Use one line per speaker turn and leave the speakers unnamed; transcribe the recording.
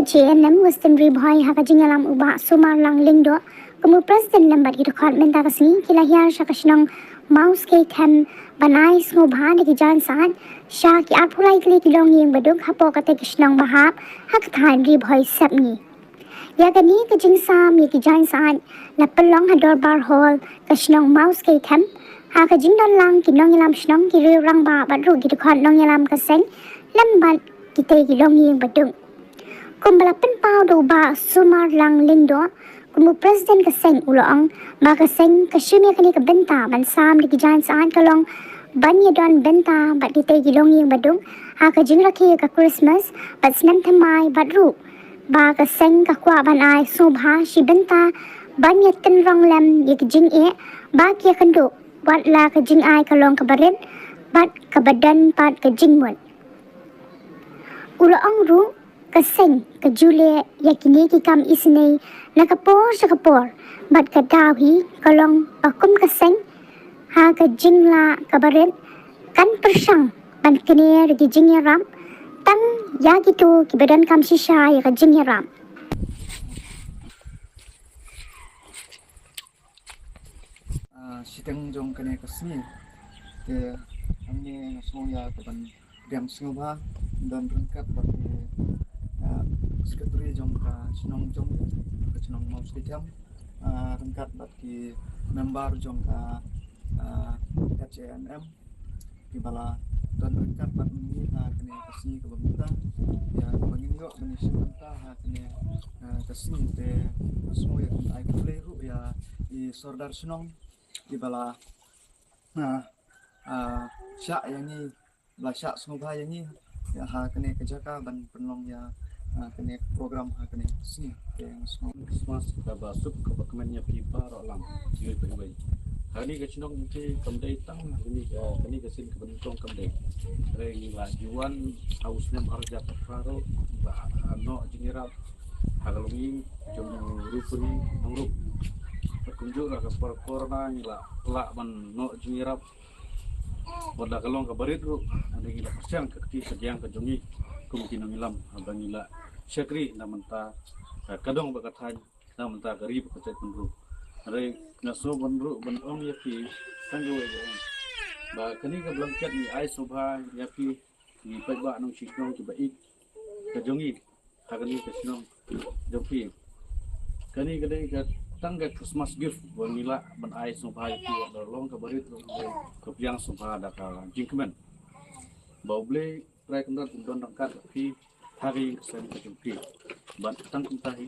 JNM Western Ribhoi haka jingalam uba sumar lang lingdo kamu president lambat gitu khat menta kasni kila hiar shakashnong mouse ke them banai sngo bhan ki jan san sha ki arphulai kli kilong yeng baduk hapo kate kishnong bahap hak than Ribhoi sapni ya gani ka jing sam ye ki jan san la pelong hador bar hol kashnong mouse ke them haka jing don lang kinong yalam shnong ki rang ba badru gitu khat nong yalam kaseng lambat kite kilong yeng baduk Kumbalapan pau do ba sumar lang lindo kumu president kaseng uloong ba kaseng kasyumi kani ka benta ban sam di kijan saan kalong ban don benta bat di tegi long yang badung ha ka jing rakhi ka Christmas bat snam thamai bat ru ba kaseng ka kwa ban ai subha shi benta ban tin rong lem ye ka jing e ba kia kandu bat la ka jing ai kalong ka barit bat ka badan pat ka jing mun uloong ru kaseng ke Julia yakini ki kam isne nakapor sa kapor bat ka dawi kalong pakum kaseng ha ka jingla kabaret kan persang ban kene rigi jingya ram tang ya gitu ki badan kam shisha ya ka jingya ram
sidang jong kene kasni ke amne soya kaban diam singba dan rengkat bagi sekretari jong ka sinong jong ka sinong mau sedikam rengkat bagi member jong ka JNM di bala dan rengkat bagi ni kene kasni ka bangta ya banginggo manusia bangta kene kasni te semua yang ai kleru ya di sordar sinong di bala syak yang ni la syak singba yang ni ya ha kene kejaka ban penlong ya kene program ha kene sini yang
semua kita basuk ke bakmannya pipa rolang yui bayi hari ke cinong mesti kamdai tang ini ke sin ke bentong kamdai reng la juan ausnya arja faro ba no jinirap hagalwi jom rupuri ngrup perkunjuk lah ke korna ngila la ban no jinirap wala kalong ka barit ru ande gila persiang ke kiti segiang ke jongi kemungkinan ngilam abang gila syakri namanta kadong bakathaj namanta garib kecet penru are naso benru benong yaki tanggo ba kani ka blanket ni ai sobha yaki ni paiba nong siknong ki baik ke jongi kagani ke sinong jopi kani kadai ka tangga Christmas gift wangila ban ai sobha yaki long ka barit ke piang sobha da ka jingkmen bauble try kendar don rangkat fi hari kesan ke jopi ban tang kuntahi